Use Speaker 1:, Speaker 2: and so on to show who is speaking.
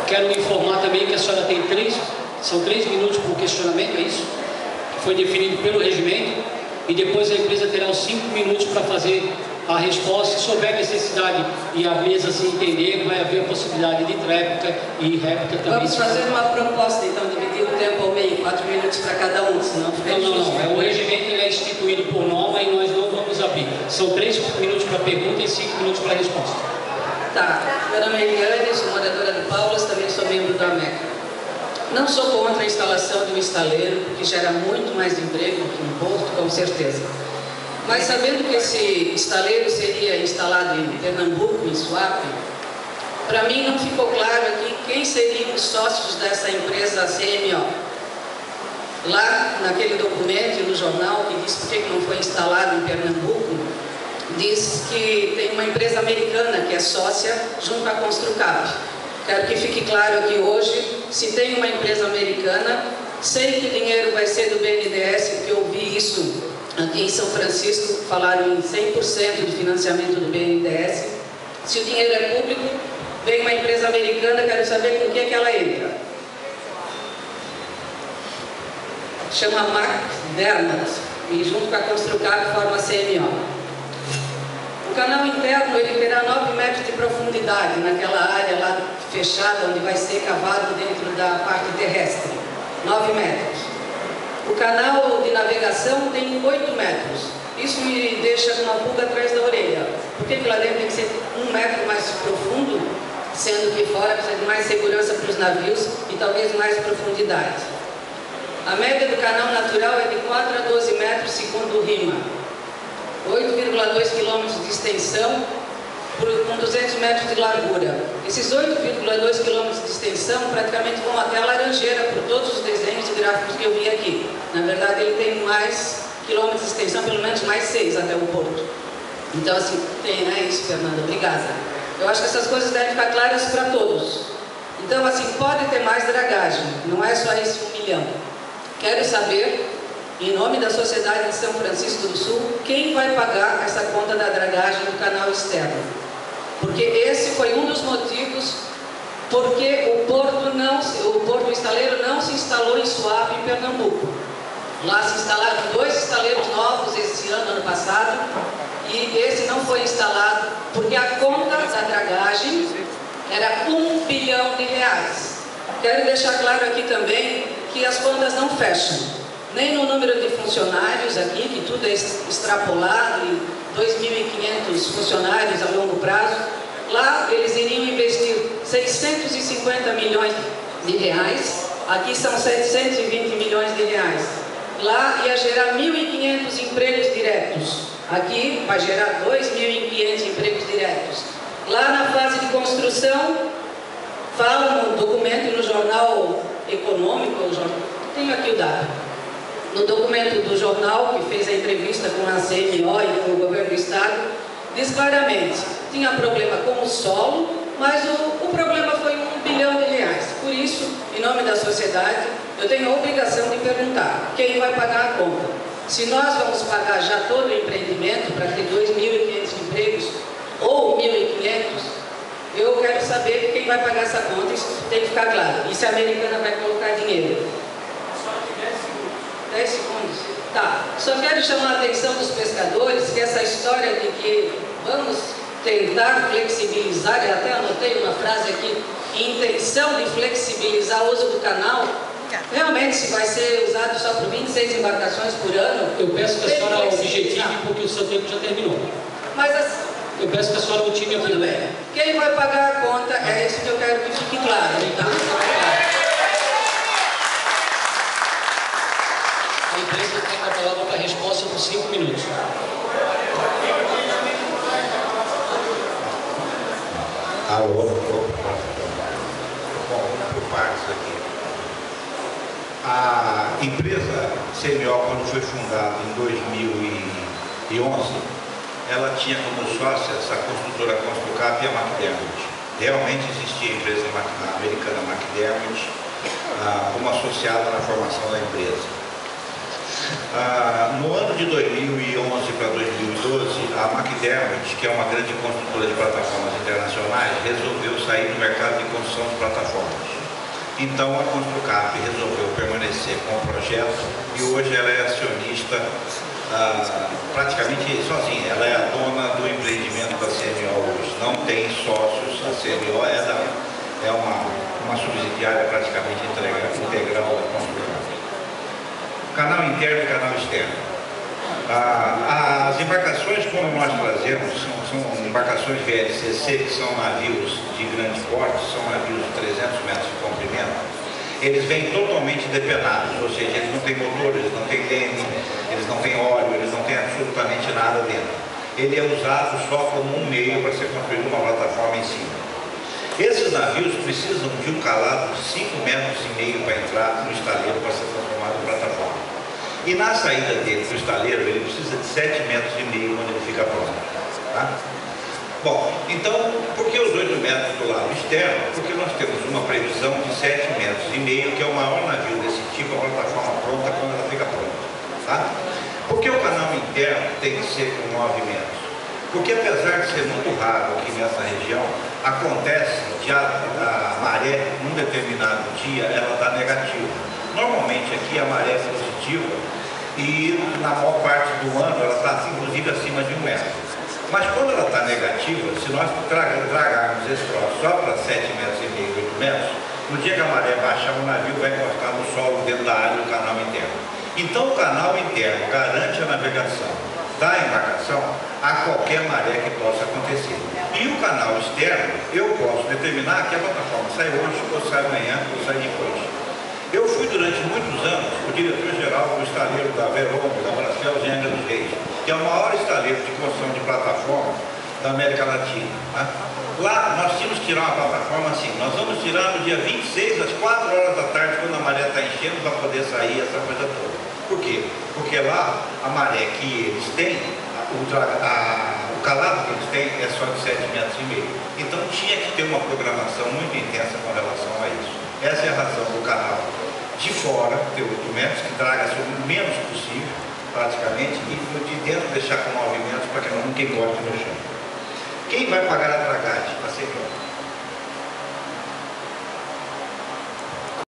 Speaker 1: Quero informar também que a senhora tem são 3 minutos para o questionamento, é isso? Que foi definido pelo regimento, e depois a empresa terá os 5 minutos para fazer a resposta. Se houver necessidade e a mesa se entender, vai haver a possibilidade de tréplica e réplica também.
Speaker 2: Vamos fazer uma proposta, então, dividir o tempo ao meio, 4 minutos para cada um, senão fica difícil.
Speaker 1: Não. O regimento ele é instituído por norma e nós não vamos abrir. São 3 minutos para pergunta e 5 minutos para resposta.
Speaker 2: Tá. Meu nome é Eliane, sou moradora do Paulas, também sou membro da AMECA. Não sou contra a instalação de um estaleiro, porque gera muito mais emprego que um porto, com certeza. Mas sabendo que esse estaleiro seria instalado em Pernambuco, em Suape, para mim não ficou claro aqui quem seriam os sócios dessa empresa CMO. Lá, naquele documento e no jornal que diz por que não foi instalado em Pernambuco, diz que tem uma empresa americana que é sócia junto à Construcap. Quero que fique claro aqui hoje, se tem uma empresa americana, sei que o dinheiro vai ser do BNDES, porque eu ouvi isso aqui em São Francisco, falaram em 100% de financiamento do BNDES. Se o dinheiro é público, vem uma empresa americana, quero saber com o que é que ela entra. Chama McDermott, e junto com a Construcap forma a CMO. O canal interno ele terá 9 metros de profundidade naquela área lá fechada, onde vai ser cavado dentro da parte terrestre. 9 metros. O canal de navegação tem 8 metros. Isso me deixa com uma pulga atrás da orelha. Por que lá dentro tem que ser 1 metro mais profundo, sendo que fora precisa de mais segurança para os navios e talvez mais profundidade? A média do canal natural é de 4 a 12 metros, segundo o RIMA. 8,2 km de extensão com 200 metros de largura. Esses 8,2 km de extensão praticamente vão até a Laranjeira, por todos os desenhos e gráficos que eu vi aqui. Na verdade, ele tem mais quilômetros de extensão, pelo menos mais 6 até o porto. Então, assim, tem, né? Isso, Fernanda, obrigada. Eu acho que essas coisas devem ficar claras para todos. Então, assim, pode ter mais dragagem, não é só esse 1 milhão. Quero saber, em nome da Sociedade de São Francisco do Sul, quem vai pagar essa conta da dragagem do canal externo? Porque esse foi um dos motivos porque o porto estaleiro não se instalou em Suape, em Pernambuco. Lá se instalaram 2 estaleiros novos esse ano passado, e esse não foi instalado porque a conta da dragagem era R$1 bilhão. Quero deixar claro aqui também que as contas não fecham. Nem no número de funcionários aqui, que tudo é extrapolado, em 2.500 funcionários a longo prazo. Lá eles iriam investir 650 milhões de reais, aqui são 720 milhões de reais. Lá ia gerar 1.500 empregos diretos, aqui vai gerar 2.500 empregos diretos. Lá na fase de construção, fala no documento e no jornal econômico, tenho aqui o dado. No documento do jornal, que fez a entrevista com a CMO e com o governo do estado, diz claramente, tinha problema com o solo, mas o problema foi R$1 bilhão. Por isso, em nome da sociedade, eu tenho a obrigação de perguntar, quem vai pagar a conta? Se nós vamos pagar já todo o empreendimento para ter 2.500 empregos, ou 1.500, eu quero saber quem vai pagar essa conta, isso tem que ficar claro. E se a americana vai colocar dinheiro? 10 segundos. Tá. Só quero chamar a atenção dos pescadores que essa história de que vamos tentar flexibilizar, eu até anotei uma frase aqui, intenção de flexibilizar o uso do canal, realmente se vai ser usado só por 26 embarcações por ano.
Speaker 1: Eu peço que a senhora objetive, porque o seu tempo já terminou.
Speaker 2: Mas
Speaker 1: eu peço que a senhora objetive a
Speaker 2: tudo bem. Quem vai pagar a conta é isso que eu quero que fique claro. Tá?
Speaker 1: A empresa tem a palavra para a resposta por 5 minutos.
Speaker 3: Alô? Bom, por partes aqui. A empresa CMO, quando foi fundada em 2011, ela tinha como sócia essa construtora Construcap e a McDermott. Realmente existia a empresa americana McDermott como associada na formação da empresa. No ano de 2011 para 2012, a McDermott, que é uma grande construtora de plataformas internacionais, resolveu sair do mercado de construção de plataformas. Então a Construcap resolveu permanecer com o projeto e hoje ela é acionista praticamente sozinha. Ela é a dona do empreendimento da CMO hoje, não tem sócios. A CMO é uma subsidiária praticamente integral da Construcap. Canal interno e canal externo. As embarcações, como nós trazemos, são embarcações VLCC, que são navios de grande porte, são navios de 300 metros de comprimento. Eles vêm totalmente depenados, ou seja, eles não têm motor, eles não têm leme, eles não têm óleo, eles não têm absolutamente nada dentro. Ele é usado só como um meio para ser construído uma plataforma em cima. Esses navios precisam de um calado de 5,5 metros para entrar no estaleiro para ser transformado em plataforma. E na saída dele para o estaleiro, ele precisa de 7,5 metros quando ele fica pronto. Tá? Bom, então, por que os 8 metros do lado externo? Porque nós temos uma previsão de 7,5 metros, que é o maior navio desse tipo, a plataforma pronta quando ela fica pronta. Tá? Por que o canal interno tem que ser com 9 metros? Porque apesar de ser muito raro aqui nessa região, acontece que a maré, num determinado dia, ela está negativa. Normalmente aqui a maré é positiva e na maior parte do ano ela está inclusive acima de 1 metro. Mas quando ela está negativa, se nós tragarmos esse troço só para 7,5 metros, 8 metros, no dia que a maré baixar, o navio vai encostar no solo dentro da área do canal interno. Então o canal interno garante a navegação da embarcação a qualquer maré que possa acontecer. E o canal externo, eu posso determinar que a plataforma sai hoje, ou sai amanhã, ou sai depois. Eu fui durante muitos anos o diretor-geral do estaleiro da Verônica, da Braskem de Angra dos Reis, que é o maior estaleiro de construção de plataforma da América Latina. Tá? Lá nós tínhamos que tirar uma plataforma assim, nós vamos tirar no dia 26 às 4 horas da tarde, quando a maré está enchendo, para poder sair essa coisa toda. Por quê? Porque lá a maré que eles têm, o calado que eles têm é só de 7,5 metros. Então tinha que ter uma programação muito intensa com relação a isso. Essa é a razão do canal de fora ter 8 metros, que traga o menos possível, praticamente, e de dentro deixar com 9 metros para que não ninguém goste no chão. Quem vai pagar a dragagem? A CMO.